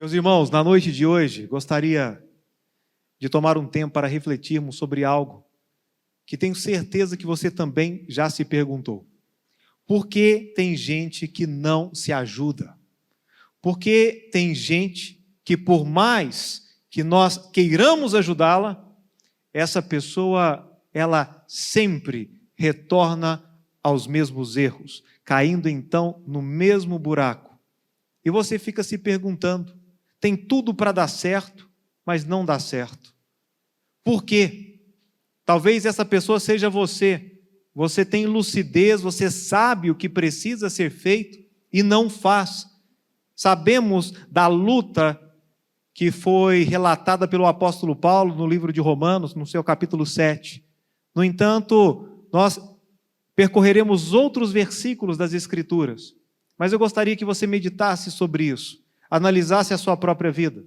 Meus irmãos, na noite de hoje, gostaria de tomar um tempo para refletirmos sobre algo que tenho certeza que você também já se perguntou. Por que tem gente que não se ajuda? Por que tem gente que, por mais que nós queiramos ajudá-la, essa pessoa, ela sempre retorna aos mesmos erros, caindo então no mesmo buraco? E você fica se perguntando, tem tudo para dar certo, mas não dá certo. Por quê? Talvez essa pessoa seja você. Você tem lucidez, você sabe o que precisa ser feito e não faz. Sabemos da luta que foi relatada pelo apóstolo Paulo no livro de Romanos, no seu capítulo 7. No entanto, nós percorreremos outros versículos das Escrituras, mas eu gostaria que você meditasse sobre isso, analisasse a sua própria vida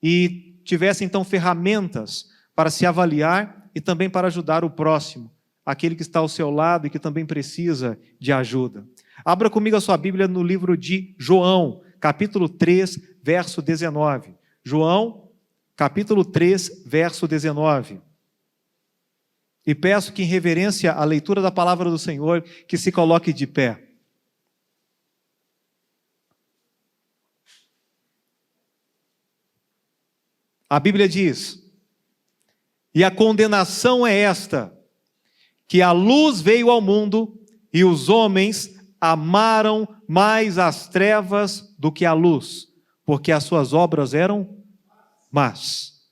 e tivesse então ferramentas para se avaliar e também para ajudar o próximo, aquele que está ao seu lado e que também precisa de ajuda. Abra comigo a sua Bíblia no livro de João, capítulo 3, verso 19. João, capítulo 3, verso 19. E peço que, em reverência à leitura da palavra do Senhor, que se coloque de pé. A Bíblia diz: e a condenação é esta, que a luz veio ao mundo e os homens amaram mais as trevas do que a luz, porque as suas obras eram más.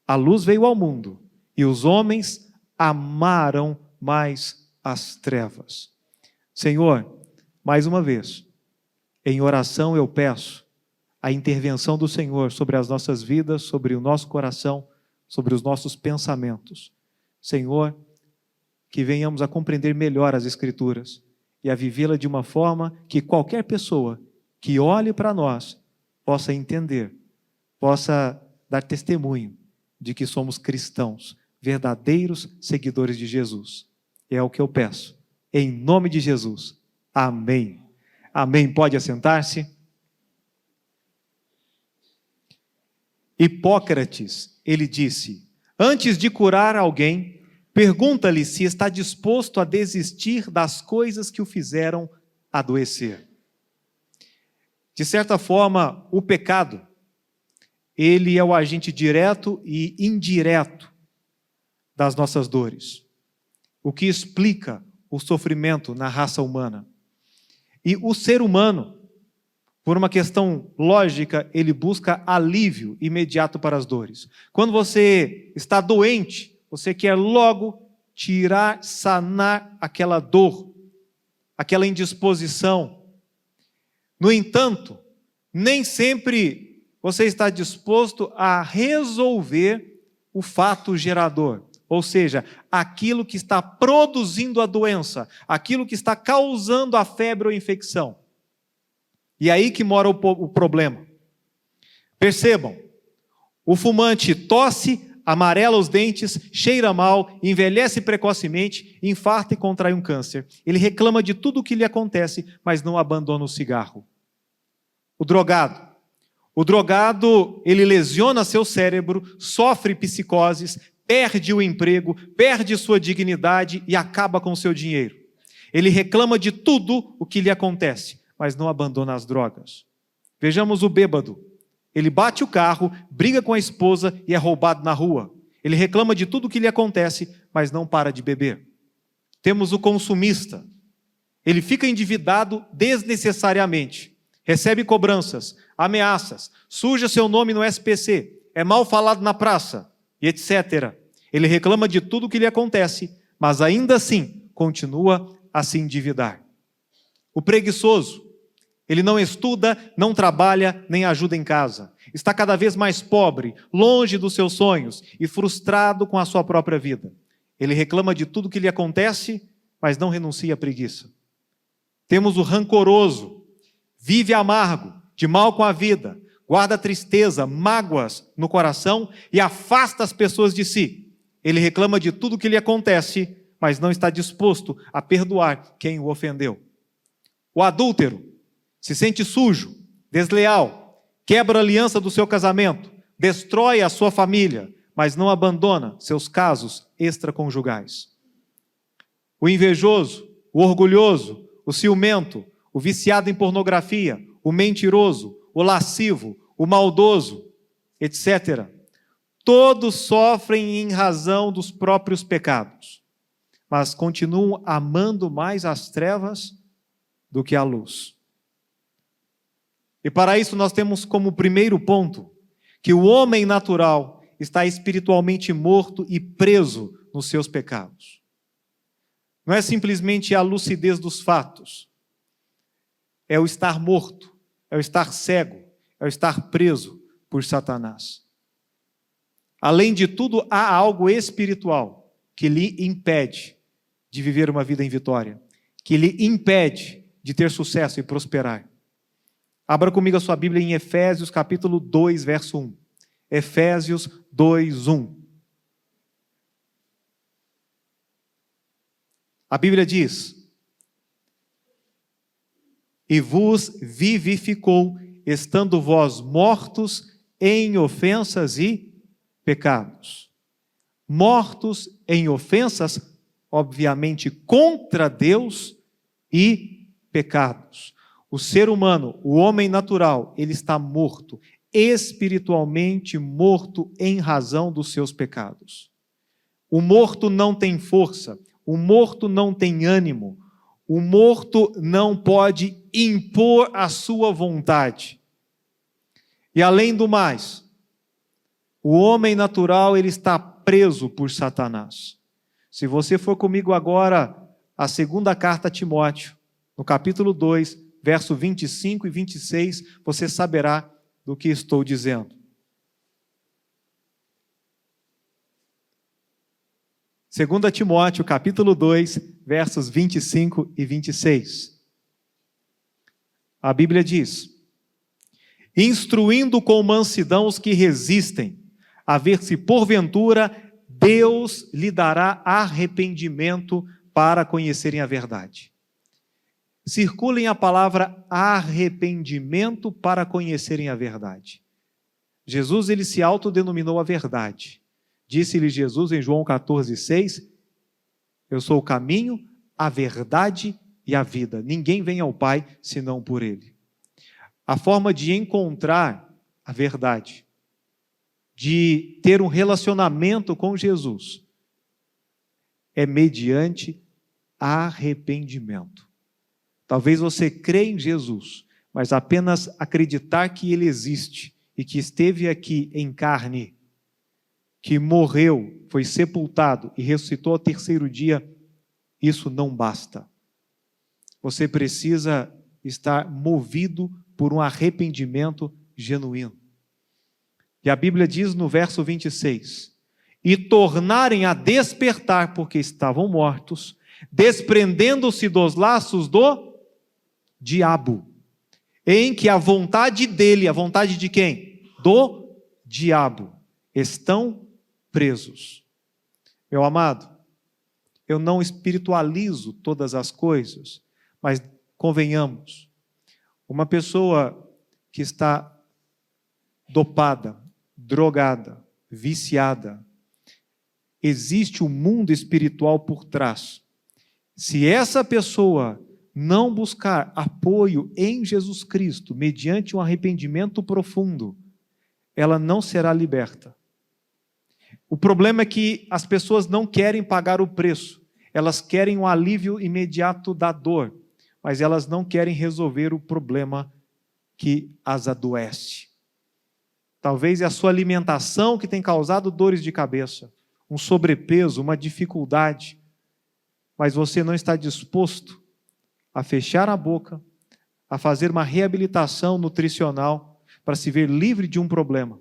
A luz veio ao mundo e os homens amaram mais as trevas. Senhor, mais uma vez, em oração eu peço a intervenção do Senhor sobre as nossas vidas, sobre o nosso coração, sobre os nossos pensamentos. Senhor, que venhamos a compreender melhor as Escrituras e a vivê-la de uma forma que qualquer pessoa que olhe para nós possa entender, possa dar testemunho de que somos cristãos, verdadeiros seguidores de Jesus. É o que eu peço, em nome de Jesus. Amém. Amém. Pode assentar-se. Hipócrates, ele disse: antes de curar alguém, pergunta-lhe se está disposto a desistir das coisas que o fizeram adoecer. De certa forma, o pecado, ele é o agente direto e indireto das nossas dores, o que explica o sofrimento na raça humana. E o ser humano, por uma questão lógica, ele busca alívio imediato para as dores. Quando você está doente, você quer logo tirar, sanar aquela dor, aquela indisposição. No entanto, nem sempre você está disposto a resolver o fato gerador, ou seja, aquilo que está produzindo a doença, aquilo que está causando a febre ou infecção. E aí que mora o problema. Percebam, o fumante tosse, amarela os dentes, cheira mal, envelhece precocemente, infarta e contrai um câncer. Ele reclama de tudo o que lhe acontece, mas não abandona o cigarro. O drogado, ele lesiona seu cérebro, sofre psicoses, perde o emprego, perde sua dignidade e acaba com seu dinheiro. Ele reclama de tudo o que lhe acontece, mas não abandona as drogas. Vejamos o bêbado. Ele bate o carro, briga com a esposa e é roubado na rua. Ele reclama de tudo o que lhe acontece, mas não para de beber. Temos o consumista. Ele fica endividado desnecessariamente, recebe cobranças, ameaças, suja seu nome no SPC, é mal falado na praça, e etc. Ele reclama de tudo o que lhe acontece, mas ainda assim continua a se endividar. O preguiçoso, ele não estuda, não trabalha, nem ajuda em casa. Está cada vez mais pobre, longe dos seus sonhos e frustrado com a sua própria vida. Ele reclama de tudo que lhe acontece, mas não renuncia à preguiça. Temos o rancoroso, vive amargo, de mal com a vida, guarda tristeza, mágoas no coração e afasta as pessoas de si. Ele reclama de tudo que lhe acontece, mas não está disposto a perdoar quem o ofendeu. O adúltero se sente sujo, desleal, quebra a aliança do seu casamento, destrói a sua família, mas não abandona seus casos extraconjugais. O invejoso, o orgulhoso, o ciumento, o viciado em pornografia, o mentiroso, o lascivo, o maldoso, etc. Todos sofrem em razão dos próprios pecados, mas continuam amando mais as trevas do que a luz. E para isso nós temos como primeiro ponto que o homem natural está espiritualmente morto e preso nos seus pecados. Não é simplesmente a lucidez dos fatos, é o estar morto, é o estar cego, é o estar preso por Satanás. Além de tudo, há algo espiritual que lhe impede de viver uma vida em vitória, que lhe impede de ter sucesso e prosperar. Abra comigo a sua Bíblia em Efésios capítulo 2, verso 1. Efésios 2, 1. A Bíblia diz: e vos vivificou, estando vós mortos em ofensas e pecados. Mortos em ofensas, obviamente, contra Deus e pecados. O ser humano, o homem natural, ele está morto, espiritualmente morto em razão dos seus pecados. O morto não tem força, o morto não tem ânimo, o morto não pode impor a sua vontade. E além do mais, o homem natural, ele está preso por Satanás. Se você for comigo agora à segunda carta a Timóteo, no capítulo 2, verso 25 e 26, você saberá do que estou dizendo. 2 Timóteo, capítulo 2, versos 25 e 26. A Bíblia diz: instruindo com mansidão os que resistem, a ver se porventura Deus lhe dará arrependimento para conhecerem a verdade. Circulem a palavra arrependimento para conhecerem a verdade. Jesus, ele se autodenominou a verdade. Disse-lhe Jesus em João 14,6, eu sou o caminho, a verdade e a vida. Ninguém vem ao Pai senão por Ele. A forma de encontrar a verdade, de ter um relacionamento com Jesus, é mediante arrependimento. Talvez você crê em Jesus, mas apenas acreditar que Ele existe e que esteve aqui em carne, que morreu, foi sepultado e ressuscitou ao terceiro dia, isso não basta. Você precisa estar movido por um arrependimento genuíno. E a Bíblia diz no verso 26, e tornarem a despertar, porque estavam mortos, desprendendo-se dos laços do diabo, em que a vontade dele, a vontade de quem? Do diabo, estão presos. Meu amado, eu não espiritualizo todas as coisas, mas convenhamos, uma pessoa que está dopada, drogada, viciada, existe um mundo espiritual por trás. Se essa pessoa não buscar apoio em Jesus Cristo, mediante um arrependimento profundo, ela não será liberta. O problema é que as pessoas não querem pagar o preço, elas querem um alívio imediato da dor, mas elas não querem resolver o problema que as adoece. Talvez é a sua alimentação que tem causado dores de cabeça, um sobrepeso, uma dificuldade, mas você não está disposto a fechar a boca, a fazer uma reabilitação nutricional para se ver livre de um problema.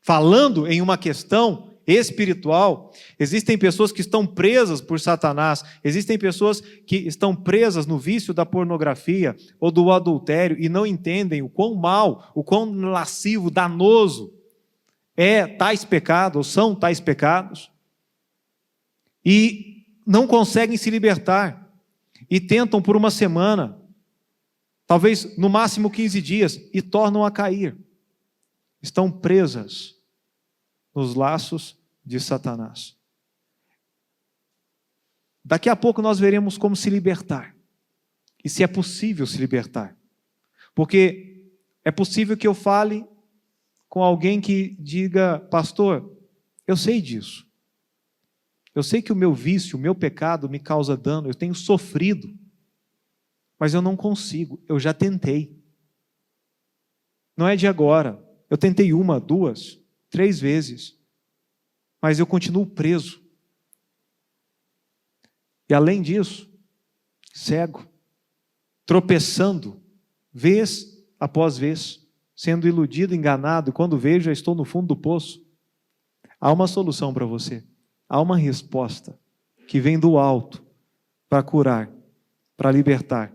Falando em uma questão espiritual, existem pessoas que estão presas por Satanás, existem pessoas que estão presas no vício da pornografia ou do adultério e não entendem o quão mal, o quão lascivo, danoso é tais pecados, ou são tais pecados, e não conseguem se libertar, e tentam por uma semana, talvez no máximo 15 dias, e tornam a cair. estão presas nos laços de Satanás. Daqui a pouco nós veremos como se libertar. E se é possível se libertar. Porque é possível que eu fale com alguém que diga: pastor, eu sei disso. Eu sei que o meu vício, o meu pecado me causa dano, eu tenho sofrido. Mas eu não consigo, eu já tentei. Não é de agora. Eu tentei 1, 2, 3 vezes. Mas eu continuo preso. E além disso, cego, tropeçando, vez após vez, sendo iludido, enganado, e quando vejo, já estou no fundo do poço. Há uma solução para você. Há uma resposta que vem do alto para curar, para libertar,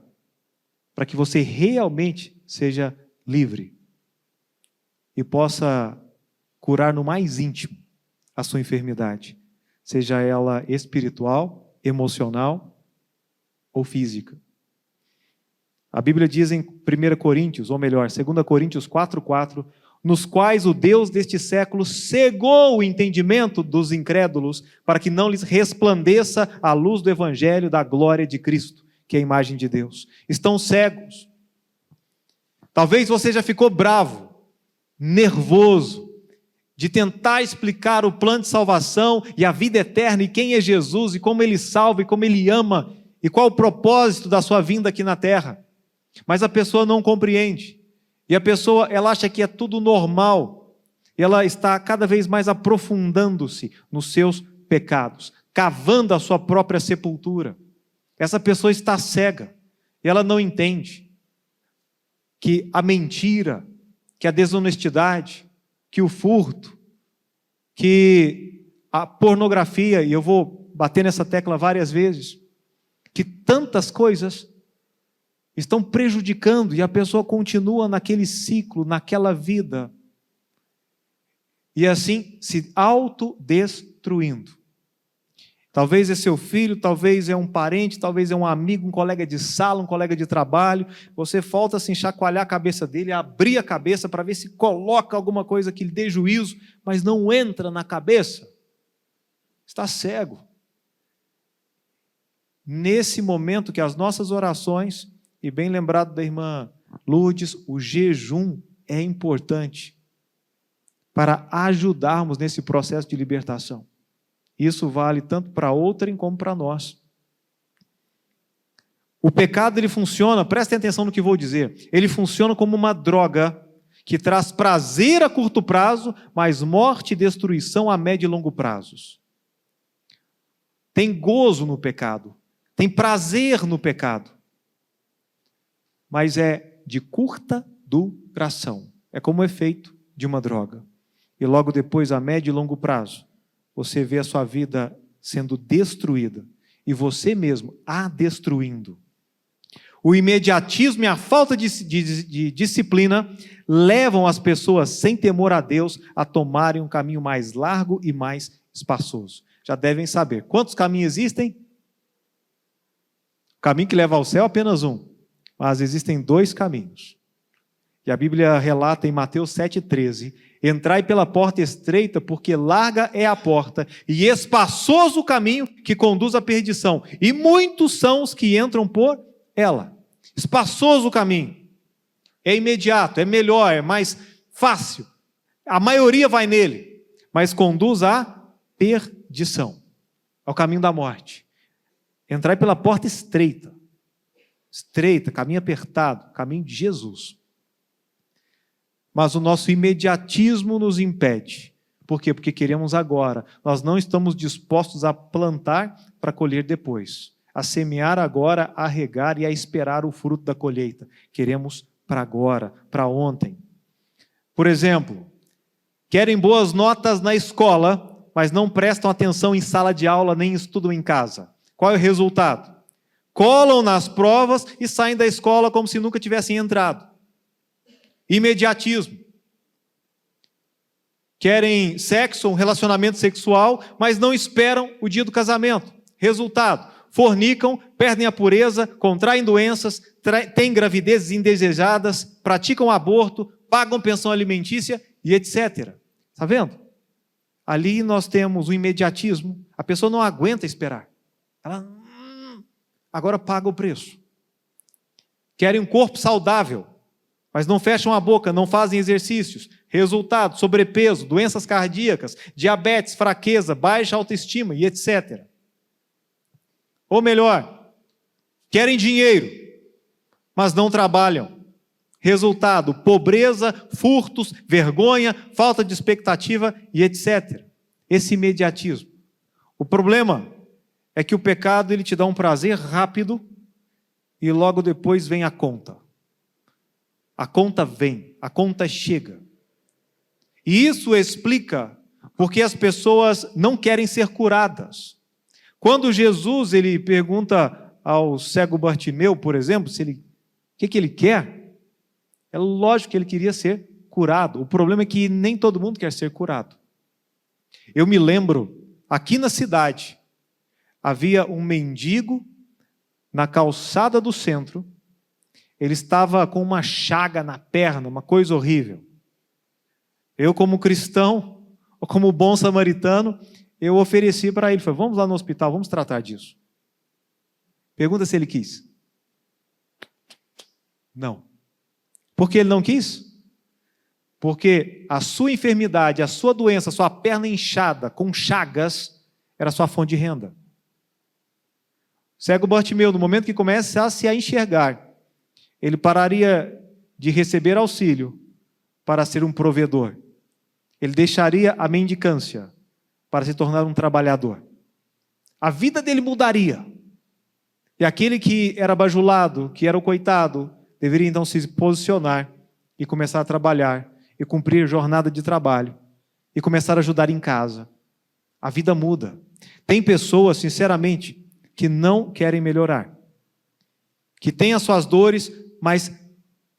para que você realmente seja livre e possa curar no mais íntimo a sua enfermidade, seja ela espiritual, emocional ou física. A Bíblia diz em 1 Coríntios, ou melhor, 2 Coríntios 4:4, nos quais o Deus deste século cegou o entendimento dos incrédulos, para que não lhes resplandeça a luz do Evangelho da glória de Cristo, que é a imagem de Deus. Estão cegos. Talvez você já ficou bravo, nervoso, de tentar explicar o plano de salvação e a vida eterna, e quem é Jesus, e como Ele salva, e como Ele ama, e qual o propósito da sua vinda aqui na terra. Mas a pessoa não compreende. E a pessoa, ela acha que é tudo normal. E ela está cada vez mais aprofundando-se nos seus pecados, cavando a sua própria sepultura. Essa pessoa está cega. E ela não entende que a mentira, que a desonestidade, que o furto, que a pornografia, e eu vou bater nessa tecla várias vezes, que tantas coisas estão prejudicando e a pessoa continua naquele ciclo, naquela vida, e assim se autodestruindo. Talvez é seu filho, talvez é um parente, talvez é um amigo, um colega de sala, um colega de trabalho. Você falta assim chacoalhar a cabeça dele, abrir a cabeça para ver se coloca alguma coisa que lhe dê juízo, mas não entra na cabeça. Está cego. Nesse momento que as nossas orações, e bem lembrado da irmã Lourdes, o jejum é importante para ajudarmos nesse processo de libertação. Isso vale tanto para outrem como para nós. O pecado, ele funciona, prestem atenção no que vou dizer, ele funciona como uma droga que traz prazer a curto prazo, mas morte e destruição a médio e longo prazos. Tem gozo no pecado, tem prazer no pecado, mas é de curta duração. É como o efeito de uma droga. E logo depois, a médio e longo prazo, você vê a sua vida sendo destruída e você mesmo a destruindo. O imediatismo e a falta de disciplina levam as pessoas sem temor a Deus a tomarem um caminho mais largo e mais espaçoso. Já devem saber quantos caminhos existem? O caminho que leva ao céu é apenas um, mas existem 2 caminhos. E a Bíblia relata em Mateus 7,13, entrai pela porta estreita, porque larga é a porta, e espaçoso o caminho que conduz à perdição, e muitos são os que entram por ela. Espaçoso o caminho, é imediato, é melhor, é mais fácil, a maioria vai nele, mas conduz à perdição, ao caminho da morte. Entrai pela porta estreita, caminho apertado, caminho de Jesus. Mas o nosso imediatismo nos impede. Por quê? Porque queremos agora. Nós não estamos dispostos a plantar para colher depois. A semear agora, a regar e a esperar o fruto da colheita. Queremos para agora, para ontem. Por exemplo, querem boas notas na escola, mas não prestam atenção em sala de aula nem estudam em casa. Qual é o resultado? Colam nas provas e saem da escola como se nunca tivessem entrado. Imediatismo. Querem sexo, um relacionamento sexual, mas não esperam o dia do casamento. Resultado: fornicam, perdem a pureza, contraem doenças, têm gravidezes indesejadas, praticam aborto, pagam pensão alimentícia e etc. Está vendo? Ali nós temos o imediatismo. A pessoa não aguenta esperar. Ela agora paga o preço. Querem um corpo saudável, mas não fecham a boca, não fazem exercícios. Resultado, sobrepeso, doenças cardíacas, diabetes, fraqueza, baixa autoestima e etc. Ou melhor, querem dinheiro, mas não trabalham. Resultado, pobreza, furtos, vergonha, falta de expectativa e etc. Esse imediatismo. O problema é que o pecado ele te dá um prazer rápido e logo depois vem a conta. A conta vem, a conta chega. E isso explica porque as pessoas não querem ser curadas. Quando Jesus ele pergunta ao cego Bartimeu, por exemplo, o que ele quer, é lógico que ele queria ser curado. O problema é que nem todo mundo quer ser curado. Eu me lembro, aqui na cidade, havia um mendigo na calçada do centro. Ele estava com uma chaga na perna, uma coisa horrível. Eu, como cristão, ou como bom samaritano, eu ofereci para ele, falei, vamos lá no hospital, vamos tratar disso. Pergunta se ele quis. Não. Por que ele não quis? Porque a sua enfermidade, a sua doença, a sua perna inchada, com chagas, era sua fonte de renda. Cego Bartimeu, no momento que começasse a enxergar, ele pararia de receber auxílio para ser um provedor. Ele deixaria a mendicância para se tornar um trabalhador. A vida dele mudaria. E aquele que era bajulado, que era o coitado, deveria então se posicionar e começar a trabalhar e cumprir jornada de trabalho e começar a ajudar em casa. A vida muda. Tem pessoas, sinceramente, que não querem melhorar, que têm as suas dores, mas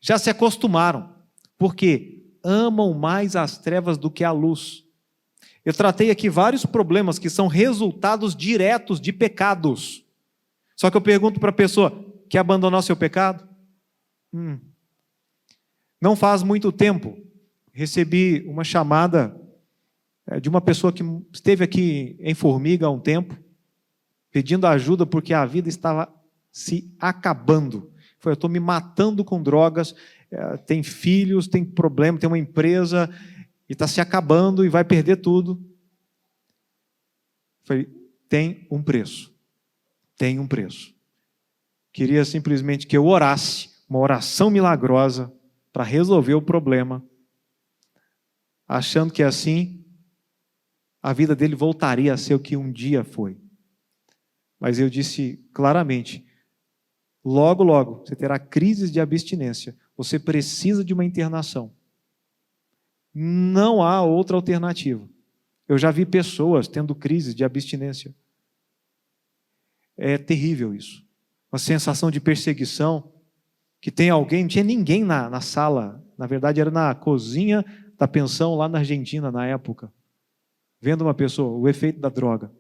já se acostumaram, porque amam mais as trevas do que a luz. Eu tratei aqui vários problemas que são resultados diretos de pecados. Só que eu pergunto para a pessoa, quer abandonar o seu pecado? Não faz muito tempo, recebi uma chamada de uma pessoa que esteve aqui em Formiga há um tempo, pedindo ajuda porque a vida estava se acabando. Eu estou me matando com drogas, tem filhos, tem problema, tem uma empresa, e está se acabando e vai perder tudo. Falei, tem um preço. Tem um preço. Queria simplesmente que eu orasse, uma oração milagrosa, para resolver o problema, achando que assim a vida dele voltaria a ser o que um dia foi. Mas eu disse claramente, logo, logo, você terá crises de abstinência, você precisa de uma internação. Não há outra alternativa. Eu já vi pessoas tendo crises de abstinência. É terrível isso. Uma sensação de perseguição, que tem alguém, não tinha ninguém na sala, na verdade era na cozinha da pensão lá na Argentina na época, vendo uma pessoa, o efeito da droga,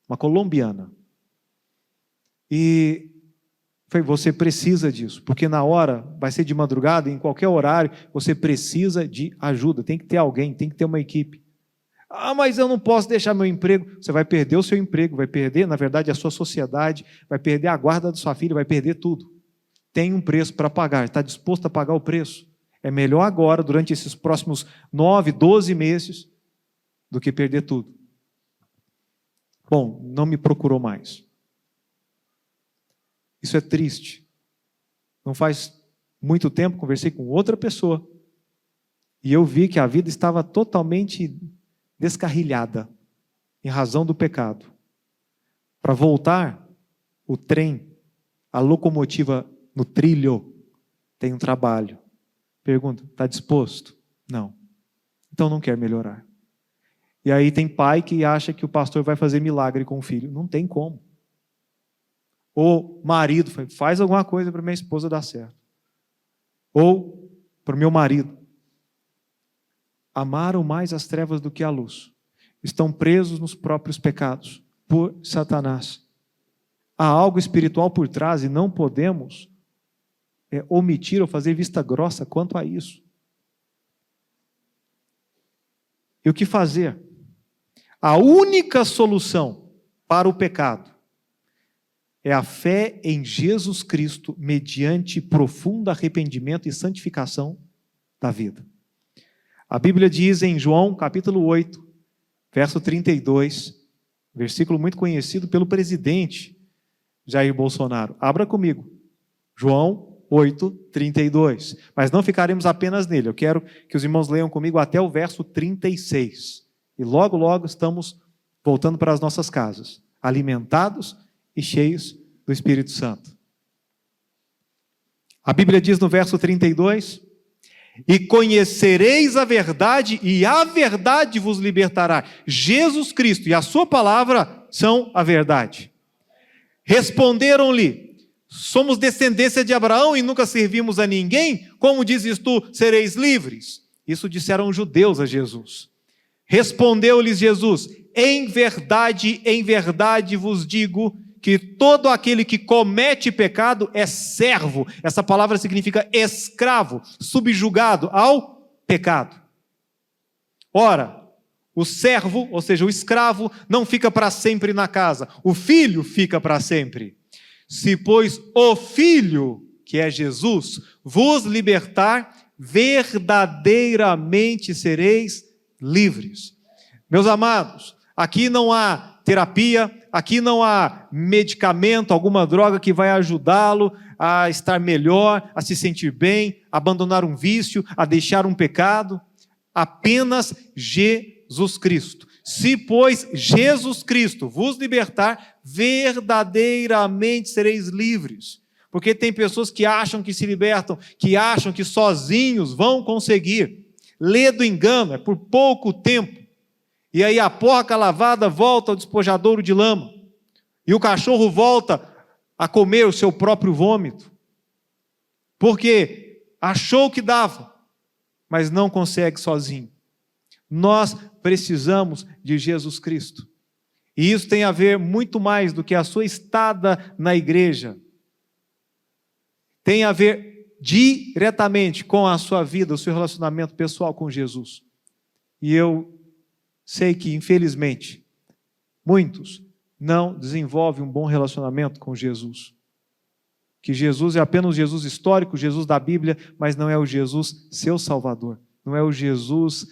uma colombiana. E falei, você precisa disso, porque na hora, vai ser de madrugada, em qualquer horário, você precisa de ajuda, tem que ter alguém, tem que ter uma equipe. Ah, mas eu não posso deixar meu emprego. Você vai perder o seu emprego, vai perder, na verdade, a sua sociedade, vai perder a guarda da sua filha, vai perder tudo. Tem um preço para pagar, está disposto a pagar o preço. É melhor agora, durante esses próximos 9, 12 meses, do que perder tudo. Bom, não me procurou mais. Isso é triste. Não faz muito tempo, conversei com outra pessoa, e eu vi que a vida estava totalmente descarrilhada, em razão do pecado. Para voltar, o trem, a locomotiva no trilho, tem um trabalho. Pergunta, está disposto? Não. Então não quer melhorar. E aí tem pai que acha que o pastor vai fazer milagre com o filho. Não tem como. Ou marido, faz alguma coisa para minha esposa dar certo. Ou para o meu marido. Amaram mais as trevas do que a luz. Estão presos nos próprios pecados por Satanás. Há algo espiritual por trás e não podemos omitir ou fazer vista grossa quanto a isso. E o que fazer? A única solução para o pecado é a fé em Jesus Cristo mediante profundo arrependimento e santificação da vida. A Bíblia diz em João, capítulo 8, verso 32, versículo muito conhecido pelo presidente Jair Bolsonaro. Abra comigo. João 8, 32. Mas não ficaremos apenas nele. Eu quero que os irmãos leiam comigo até o verso 36. E logo, logo estamos voltando para as nossas casas, alimentados e cheios do Espírito Santo. A Bíblia diz no verso 32: e conhecereis a verdade, e a verdade vos libertará. Jesus Cristo e a sua palavra são a verdade. Responderam-lhe: somos descendência de Abraão e nunca servimos a ninguém, como dizes tu, sereis livres? Isso disseram os judeus a Jesus. Respondeu-lhes Jesus: em verdade vos digo que todo aquele que comete pecado é servo. Essa palavra significa escravo, subjugado ao pecado. Ora, o servo, ou seja, o escravo, não fica para sempre na casa. O filho fica para sempre. Se, pois, o Filho, que é Jesus, vos libertar, verdadeiramente sereis livres. Meus amados, aqui não há terapia, aqui não há medicamento, alguma droga que vai ajudá-lo a estar melhor, a se sentir bem, a abandonar um vício, a deixar um pecado. Apenas Jesus Cristo. Se, pois, Jesus Cristo vos libertar, verdadeiramente sereis livres. Porque tem pessoas que acham que se libertam, que acham que sozinhos vão conseguir. Lê do engano, é por pouco tempo. E aí a porca lavada volta ao despojadouro de lama. E o cachorro volta a comer o seu próprio vômito. Porque achou que dava, mas não consegue sozinho. Nós precisamos de Jesus Cristo. E isso tem a ver muito mais do que a sua estada na igreja. Tem a ver diretamente com a sua vida, o seu relacionamento pessoal com Jesus. E eu sei que, infelizmente, muitos não desenvolvem um bom relacionamento com Jesus. Que Jesus é apenas o Jesus histórico, o Jesus da Bíblia, mas não é o Jesus seu Salvador. Não é o Jesus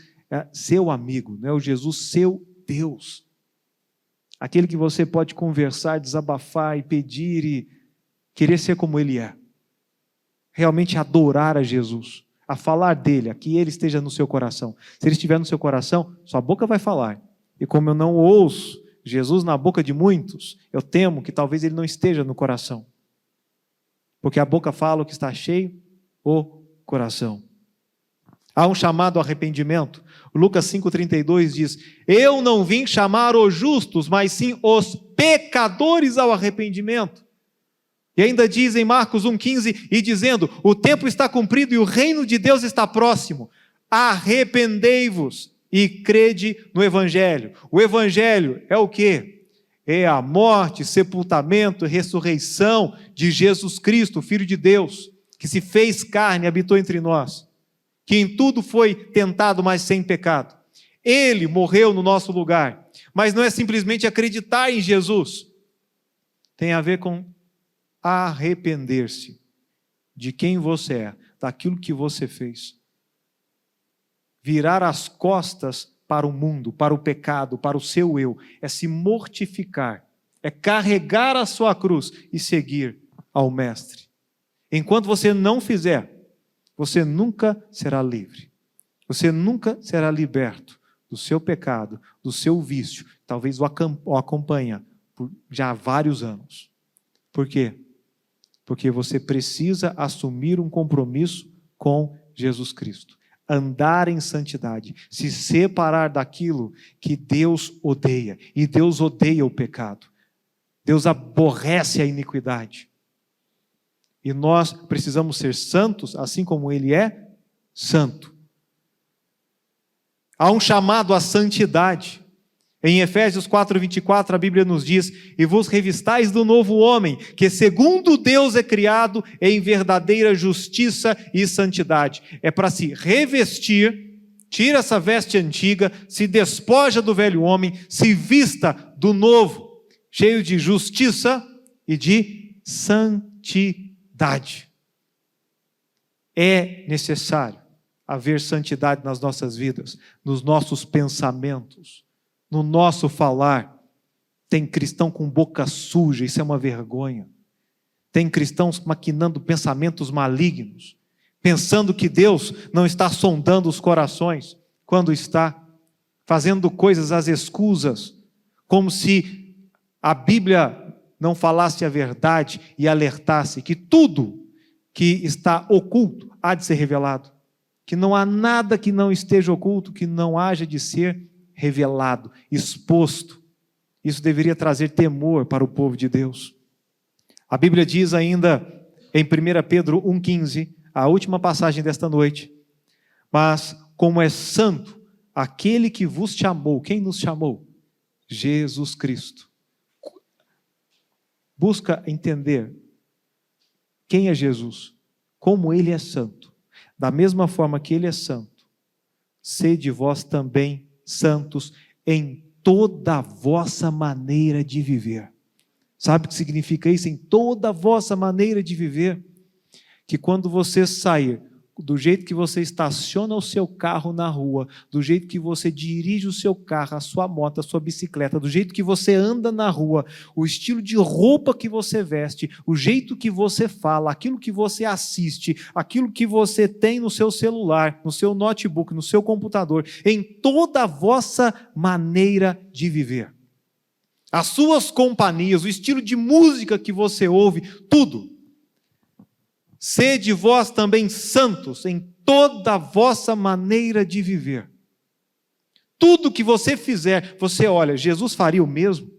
seu amigo, não é o Jesus seu Deus. Aquele que você pode conversar, desabafar e pedir e querer ser como Ele é. Realmente adorar a Jesus, a falar dele, a que Ele esteja no seu coração. Se Ele estiver no seu coração, sua boca vai falar. E como eu não ouço Jesus na boca de muitos, eu temo que talvez Ele não esteja no coração. Porque a boca fala o que está cheio, o coração. Há um chamado ao arrependimento. Lucas 5,32 diz: eu não vim chamar os justos, mas sim os pecadores ao arrependimento. E ainda diz em Marcos 1,15, e dizendo: o tempo está cumprido e o reino de Deus está próximo. Arrependei-vos e crede no Evangelho. O Evangelho é o quê? É a morte, sepultamento, ressurreição de Jesus Cristo, o Filho de Deus, que se fez carne e habitou entre nós. Que em tudo foi tentado, mas sem pecado. Ele morreu no nosso lugar. Mas não é simplesmente acreditar em Jesus. Tem a ver com arrepender-se de quem você é, daquilo que você fez. Virar as costas para o mundo, para o pecado, para o seu eu. É se mortificar. É carregar a sua cruz e seguir ao Mestre. Enquanto você não fizer, você nunca será livre. Você nunca será liberto do seu pecado, do seu vício. Talvez o acompanha por já vários anos. Por quê? Porque você precisa assumir um compromisso com Jesus Cristo. Andar em santidade. Se separar daquilo que Deus odeia. E Deus odeia o pecado. Deus aborrece a iniquidade. E nós precisamos ser santos, assim como Ele é santo. Há um chamado à santidade. Em Efésios 4:24, a Bíblia nos diz: e vos revistais do novo homem, que segundo Deus é criado em verdadeira justiça e santidade. É para se revestir tira essa veste antiga, se despoja do velho homem, se vista do novo, cheio de justiça e de santidade. É necessário haver santidade nas nossas vidas, nos nossos pensamentos, no nosso falar. Tem cristão com boca suja, isso é uma vergonha. Tem cristãos maquinando pensamentos malignos, pensando que Deus não está sondando os corações, quando está fazendo coisas às escusas, como se a Bíblia não falasse a verdade e alertasse que tudo que está oculto há de ser revelado, que não há nada que não esteja oculto, que não haja de ser revelado, exposto. Isso deveria trazer temor para o povo de Deus. A Bíblia diz ainda em 1 Pedro 1,15, a última passagem desta noite: mas como é santo aquele que vos chamou. Quem nos chamou? Jesus Cristo. Busca entender quem é Jesus, como Ele é santo. Da mesma forma que Ele é santo, sede vós também santos em toda a vossa maneira de viver. Sabe o que significa isso? Em toda a vossa maneira de viver. Que quando você sair, do jeito que você estaciona o seu carro na rua, do jeito que você dirige o seu carro, a sua moto, a sua bicicleta, do jeito que você anda na rua, o estilo de roupa que você veste, o jeito que você fala, aquilo que você assiste, aquilo que você tem no seu celular, no seu notebook, no seu computador, em toda a vossa maneira de viver. As suas companhias, o estilo de música que você ouve, tudo. Sede vós também santos em toda a vossa maneira de viver. Tudo que você fizer, você olha, Jesus faria o mesmo?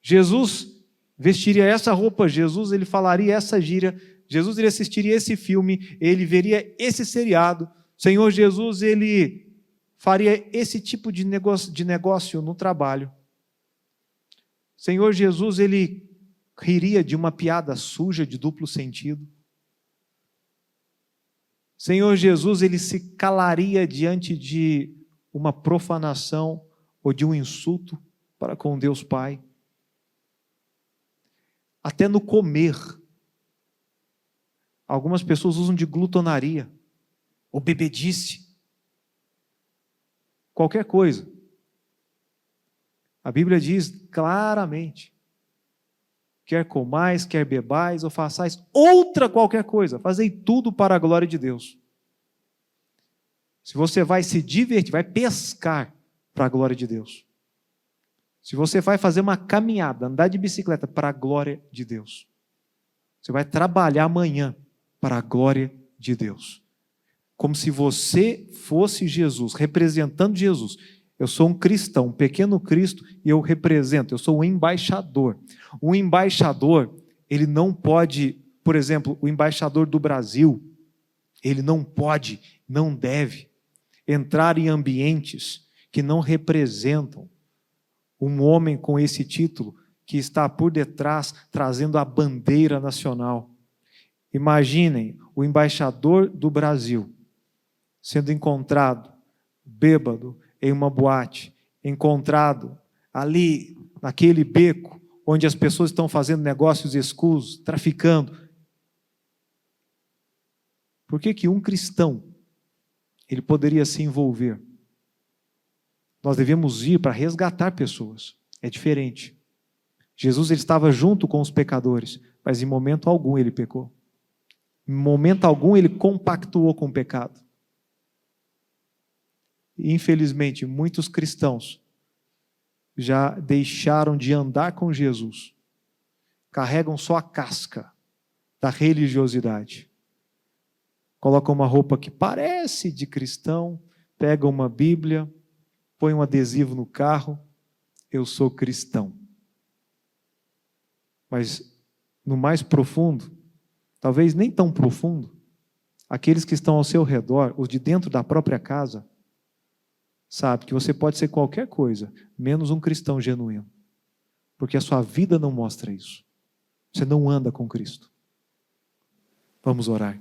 Jesus vestiria essa roupa, Jesus ele falaria essa gíria, Jesus ele assistiria esse filme, ele veria esse seriado, Senhor Jesus ele faria esse tipo de negócio no trabalho. Senhor Jesus ele riria de uma piada suja de duplo sentido. Senhor Jesus, ele se calaria diante de uma profanação ou de um insulto para com Deus Pai. Até no comer. Algumas pessoas usam de glutonaria ou bebedice. Qualquer coisa. A Bíblia diz claramente: quer comais, quer bebais, ou façais outra qualquer coisa, fazei tudo para a glória de Deus. Se você vai se divertir, vai pescar para a glória de Deus. Se você vai fazer uma caminhada, andar de bicicleta para a glória de Deus. Você vai trabalhar amanhã para a glória de Deus. Como se você fosse Jesus, representando Jesus. Eu sou um cristão, um pequeno Cristo, e eu represento, eu sou um embaixador. O embaixador, ele não pode, por exemplo, o embaixador do Brasil, ele não pode, não deve entrar em ambientes que não representam um homem com esse título, que está por detrás trazendo a bandeira nacional. Imaginem o embaixador do Brasil sendo encontrado bêbado em uma boate, encontrado ali naquele beco onde as pessoas estão fazendo negócios escusos, traficando. Por que um cristão ele poderia se envolver? Nós devemos ir para resgatar pessoas. É diferente. Jesus ele estava junto com os pecadores, mas em momento algum ele pecou. Em momento algum ele compactuou com o pecado. E, infelizmente, muitos cristãos já deixaram de andar com Jesus. Carregam só a casca da religiosidade. Colocam uma roupa que parece de cristão, pegam uma Bíblia, põem um adesivo no carro, eu sou cristão. Mas no mais profundo, talvez nem tão profundo, aqueles que estão ao seu redor, os de dentro da própria casa, sabe que você pode ser qualquer coisa, menos um cristão genuíno. Porque a sua vida não mostra isso. Você não anda com Cristo. Vamos orar.